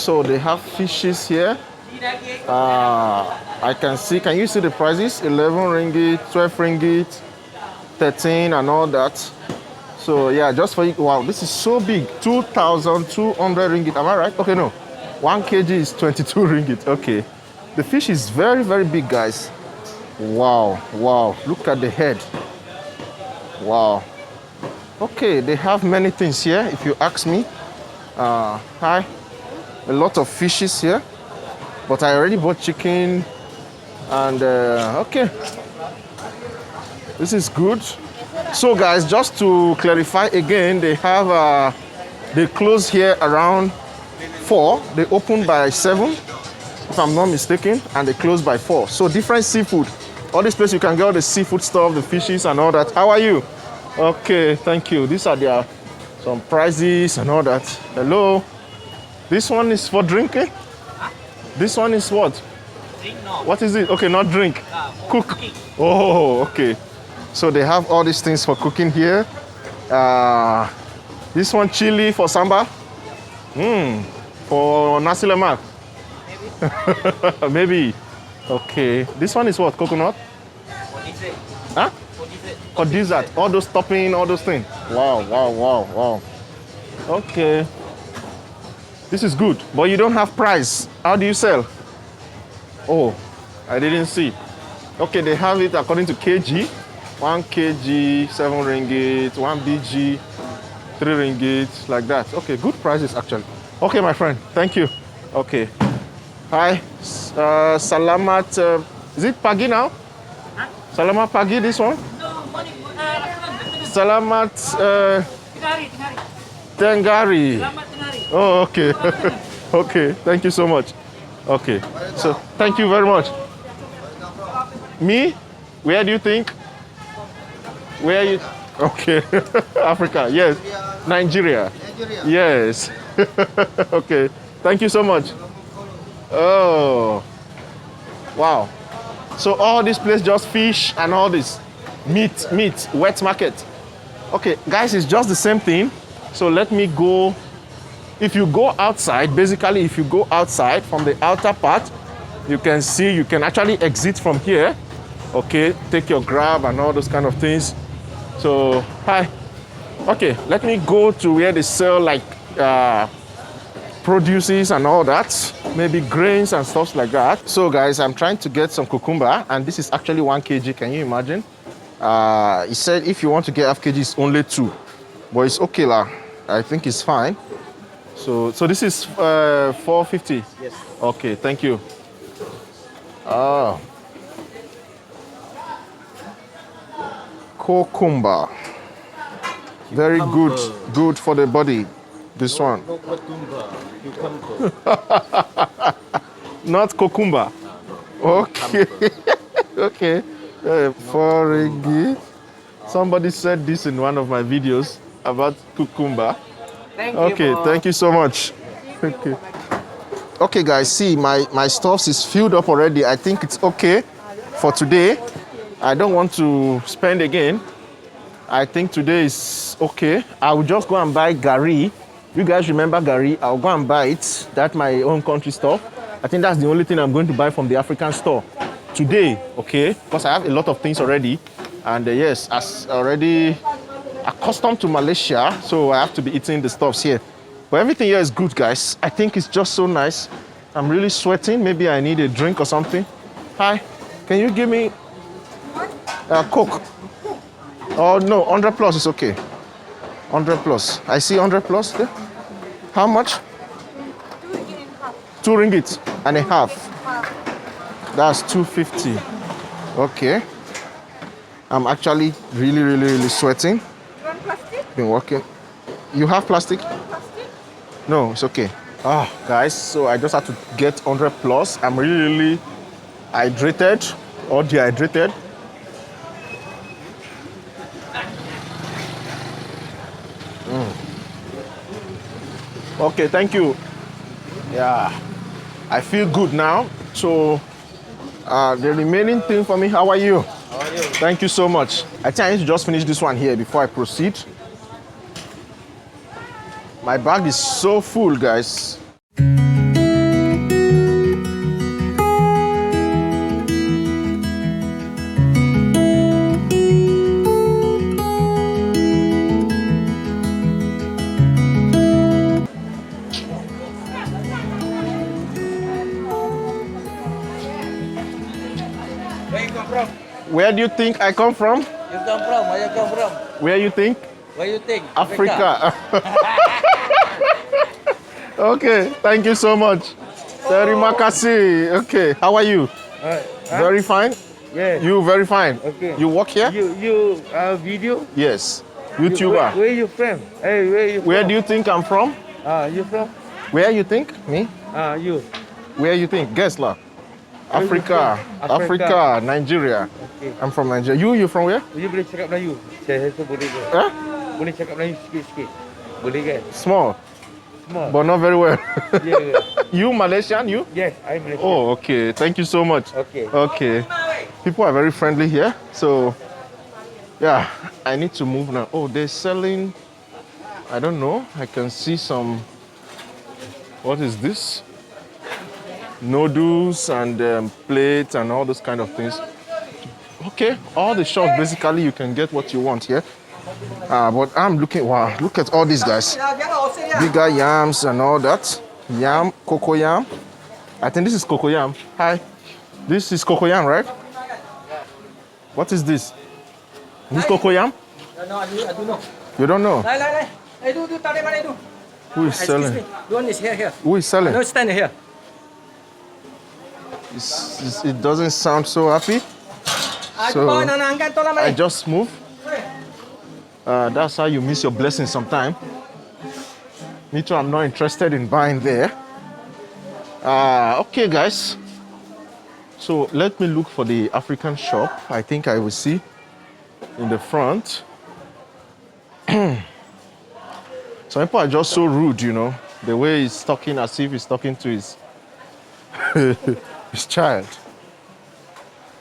so they have fishes here. I can see, can you see the prices? 11 ringgit, 12 ringgit, 13 and all that. So yeah, just for you, wow, this is so big, 2,200 ringgit, am I right? Okay, no, 1 kg is 22 ringgit, okay. The fish is very, very big, guys. Wow, wow, look at the head. Wow. Okay, they have many things here, if you ask me. Hi, a lot of fishes here. But I already bought chicken and okay, this is good. So guys, just to clarify again, they have they close here around 4. They open by 7, if I'm not mistaken, and they close by 4. So different seafood. All this place you can get all the seafood stuff, the fishes and all that. How are you? Okay, thank you. These are their some prices and all that. Hello. This one is for drinking. This one is what? Drink, no. What is it? Okay, not drink. Cook. Cooking. Oh, okay. So they have all these things for cooking here. This one chili for samba. For nasi lemak. Maybe. Maybe. Okay. This one is what? Coconut? For dessert. Huh? For dessert. For dessert. All those topping, all those things. Wow, wow, wow, wow. Okay. This is good, but you don't have price. How do you sell? Oh, I didn't see. Okay, they have it according to kg. 1 kg, 7 ringgit, 1 bg, 3 ringgit, like that. Okay, good prices actually. Okay, my friend, thank you. Okay. Hi, Salamat, is it Pagi now? Huh? Salamat Pagi, this one? No, morning. Salamat Tengari. Tengari. Selamat Tengari. Oh, okay. Okay, thank you so much. Okay, so thank you very much. Me? Where do you think? Where are you? Okay, Africa, yes. Nigeria. Yes. Okay, thank you so much. Oh, wow. So all this place just fish and all this meat, wet market. Okay, guys, it's just the same thing. So let me go. If you go outside, basically, if you go outside from the outer part, you can see, you can actually exit from here. Okay, take your grab and all those kind of things. So, hi. Okay, let me go to where they sell like produces and all that, maybe grains and stuff like that. So guys, I'm trying to get some cucumber, and this is actually 1 kg. Can you imagine? He said if you want to get half kg, it's only 2, but it's okay lah. I think it's fine. So this is 450. Yes. Okay, thank you. Ah, cucumber, very good for the body. This one. No cucumber. Not cucumber. Okay. Okay. 4 ringgit. Somebody said this in one of my videos about cucumber. Thank you. Okay, thank you so much. Okay. Okay, guys, see, my stuff is filled up already. I think it's okay for today. I don't want to spend again. I think today is okay. I will just go and buy gari. You guys remember gari? I'll go and buy it. That's my own country stuff. I think that's the only thing I'm going to buy from the African store today, okay? Because I have a lot of things already. And yes, as already accustomed to Malaysia, so I have to be eating the stuffs here. But everything here is good, guys. I think it's just so nice. I'm really sweating. Maybe I need a drink or something. Hi, can you give me Coke? Oh no, 100 plus is okay. 100 plus. I see 100 plus there. How much? 2 ringgit and a half. That's 250. Okay. I'm actually really sweating. You want plastic? Been working. You have plastic? Plastic? No, it's okay. Ah, guys, so I just had to get 100 plus. I'm really hydrated or dehydrated. Okay, thank you. Yeah, I feel good now. So the remaining thing for me, how are you? How are you? Thank you so much. I think I need to just finish this one here before I proceed. My bag is so full, guys. come from? Where do you think I come from? You come from? Where you come from? Where you think? Where you think? Africa. Okay, thank you so much. Terima kasih. Okay, how are you? Very fine. Yes. You very fine. Okay. You work here? You video? Yes. YouTuber. Where you from? Hey, where you Where from? do you think I'm from? You from? Where you think? Me? You. Where you think? Guess lah. Africa. Africa. Africa, Nigeria. Okay. I'm from Nigeria. You from where? You boleh cakap Melayu? Saya rasa boleh ke? Huh? Boleh cakap Melayu sikit-sikit? Boleh kan? Small, Small. but not very well. Yeah. You Malaysian? You? Yes, I'm Malaysian. Oh, okay. Thank you so much. Okay. Okay. People are very friendly here. So, yeah, I need to move now. Oh, they're selling, I don't know. I can see some, what is this? Noodles and plates and all those kind of things. Okay, all the shops, basically you can get what you want here. But I'm looking, wow, look at all these guys. Bigger yams and all that. Yam, cocoa yam. I think this is cocoa yam. Hi. This is cocoa yam, right? What is this? This cocoa yam? No, I don't know. You don't know? Do tarik mana itu? Who is Excuse selling? me. The one is here. Who is selling? No, stand here. It doesn't sound so happy. So I just move. That's how you miss your blessing sometime. Me too, I'm not interested in buying there. Okay, guys. So let me look for the African shop. I think I will see in the front. Some people are just so rude, you know. The way he's talking as if he's talking to his, his child.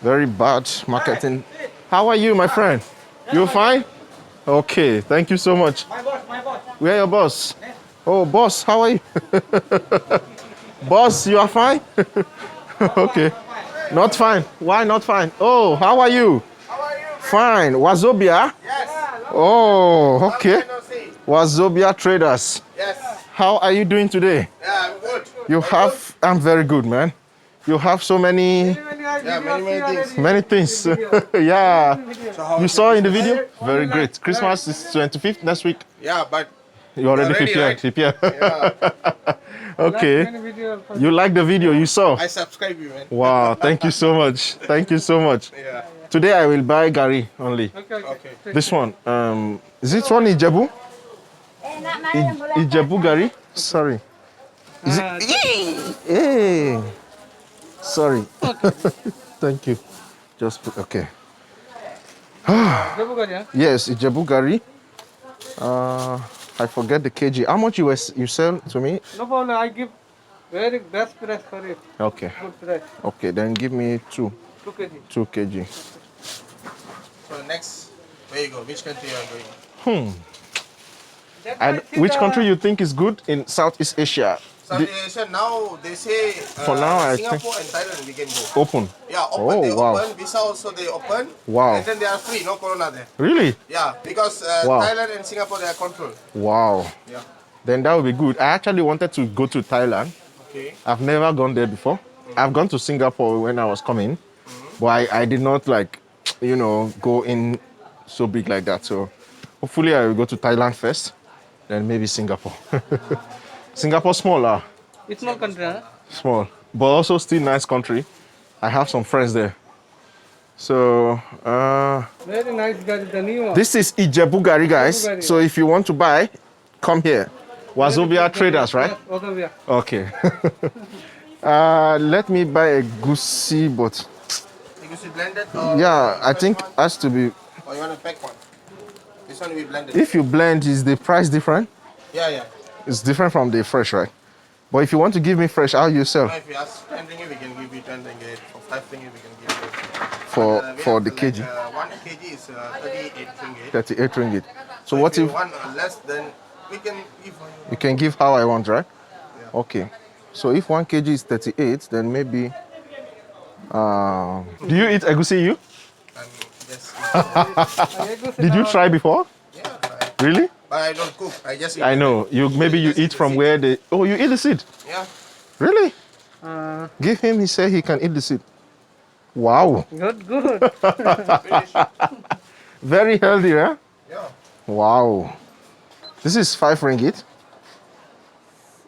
Very bad marketing. How are you, my friend? You fine? Okay, thank you so much. My boss. Where your boss? Oh, boss, how are you? Boss, you are fine? Okay. Not fine. Why not fine? Oh, how are you? How are you? Fine. Wazobia? Yes. Oh, okay. No, see. Wazobia Traders. Yes. How are you doing today? Yeah, I'm good. You have, I'm very good, man. You have so many Yeah, many things. Many things. Yeah. So how You saw in the video? Very great. Christmas is 25th next week. Yeah, but You already Already, prepared. right? Prepared. yeah, Okay. You like the video you saw? I subscribe you, man. Wow. Thank you so much. Thank you so much. Yeah. Today I will buy Gary only. Okay. This one. Is it one Ijebu? Ijebu Gary? Sorry. Is it? Hey. Sorry. Thank you. Just put, okay. Yes, Ijebu Gary. I forget the kg. How much you sell to me? No problem. I give very best price for it. Okay. Good price. Okay, then give me 2 2 kg. 2 kg. So next, where you go? Which country you are going? Which country you think is good in Southeast Asia? Southeast Asia now they say For now, I Singapore and Thailand we can go. Open. Yeah, open. Oh, They wow. open. Visa also they open. Wow. And then they are free. No corona there. Really? Yeah, because Wow. Thailand and Singapore they are controlled. Wow. Yeah. Then that would be good. I actually wanted to go to Thailand. Okay. I've never gone there before. I've gone to Singapore when I was coming, but I did not go in so big like that. So hopefully I will go to Thailand first, then maybe Singapore. Singapore smaller, It's small country, huh? small, but also still nice country. I have some friends there. So Very nice guy. The new one. this is Ijebu Gari, guys. Ijebu Gari, So if you want to buy, come here. Wazobia Traders, right? Yes, Wazobia. Okay. Let me buy a goosey, but You see blended or yeah, I think has to be. or you want to pack one? This one will be blended. If you blend, is the price different? Yeah. It's different from the fresh, right? But if you want to give me fresh, how you sell Now if you ask 10 ringgit, we can give you 10 ringgit. For 5 ringgit, we can give you. We for have the like, kg? 1 kg is 38 ringgit. 38 ringgit. So If what you if want less, then we can give for you. you can give how I want, right? Yeah. Okay. So if 1 kg is 38, then maybe. Do you eat egusi? You? Yes. Did you try before? Yeah, right. Really? But I don't cook. I just eat. I know. Maybe you eat from where they. Oh, you eat the seed. Yeah. Really? Uh, Give him. He said he can eat the seed. Wow. Good, good. Very healthy, huh? Yeah. Wow. This is 5 ringgit.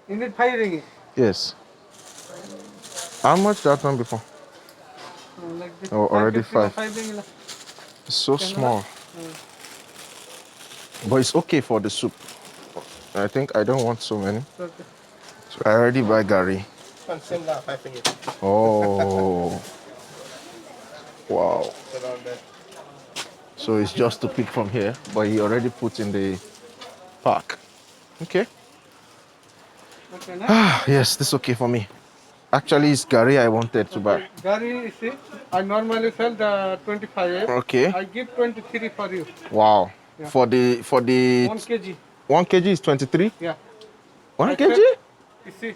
You need 5 ringgit. Yes. How much that one before? Like this. Oh, already 550 5. 5 ringgit. lah. It's so Can small. But it's okay for the soup. I think I don't want so many. Okay. So I already buy Gary. Same lah, 5 ringgit. Oh. Wow. So around that. So it's just to pick from here, but he already put in the pack. Okay. Okay, now. Yes, this is okay for me. Actually, it's Gary I wanted to buy. Gary, you see, I normally sell the 25. Okay. I give 23 for you. Wow. Yeah. For the 1 kg. 1 kg is 23. Yeah. 1 I kg? said- You see,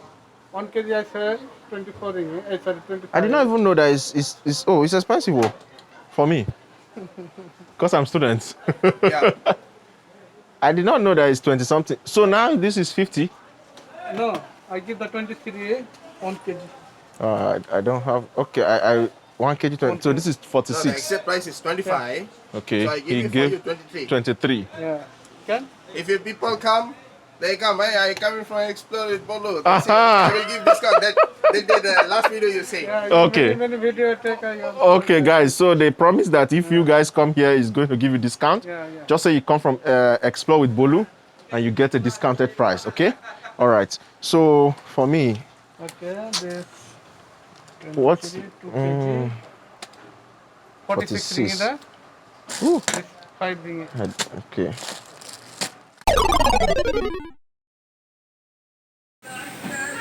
1 kg I sell 24 ringgit. Sorry, 25. I did not even know that it's expensive for me. Because I'm student. Yeah. I did not know that it's 20 something. So now this is 50. No, I give the 23, 1 kg. I don't have. Okay, I 1 kg 20. So this is No, the 46. exit price is 25. Okay, So I he give it for gave you 23. 23. Yeah. Can? If your people come, they come. Hey, I coming from Explore with Bolu. They say, Aha. I will give discount. That they did the last video you say. Yeah, Okay. Many video take I Okay, guys. So they promise that if you guys come here, it's going to give you discount. Yeah, yeah. Just say you come from Explore with Bolu, and you get a discounted price. Okay. All right. So for me, Okay, this. What's- 2 kg. 46 ringgit. 46. Ooh. This 5 ringgit. Okay.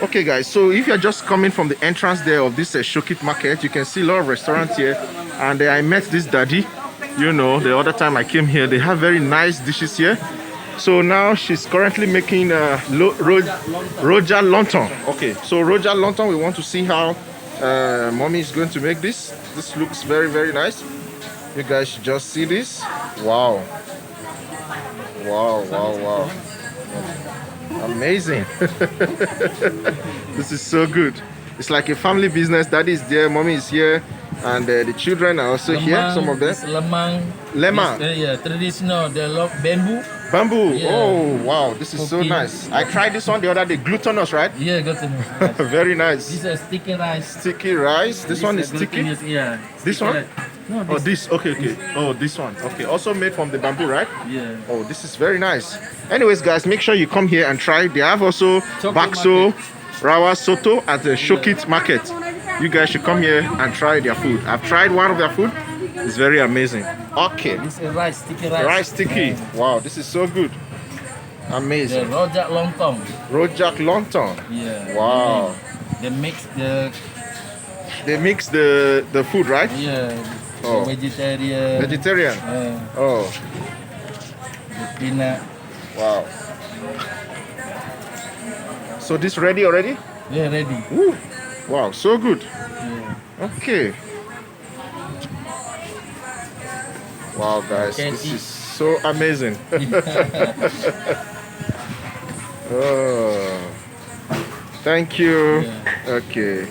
Okay, guys, so if you're just coming from the entrance there of this Chow Kit market, you can see a lot of restaurants here. And I met this daddy, you know, the other time I came here. They have very nice dishes here. So now she's currently making Roja Lonton. Okay, so Roja Lonton, we want to see how mommy is going to make this. This looks very, very nice. You guys should just see this. Wow. Wow, wow, wow. Amazing. This is so good. It's like a family business. Daddy is there, mommy is here, and the children are also here, some of them. This lemang. Lemang. This, yeah, traditional. They love bamboo. Bamboo. Yeah. Oh, wow. This is so Cooking. nice. I tried this one the other day. Glutinous, right? Yeah, got to know. Very nice. This is sticky rice. Sticky rice. This one is sticky. glutinous, yeah. This Sticky one? rice. No, Oh, this. Okay, okay. Oh, this one. Okay. Also made from the bamboo, right? Yeah. Oh, this is very nice. Anyways, guys, make sure you come here and try. They have also Choco bakso, market. rawa soto at the Chow Kit market. You guys should come here and try their food. I've tried one of their food. It's very amazing. Okay. This is rice, sticky rice. Rice sticky. Wow, this is so good. The Amazing. rojak lontong. Rojak Lonton. Yeah. Wow. They mix the They mix the food, right? Oh. vegetarian. Vegetarian. Yeah. Oh, The peanut. wow. So this ready already? Yeah, ready. Woo. Wow, so good. Yeah. Okay. Wow, guys, Can this eat. is so amazing. Oh, thank you. Yeah. Okay.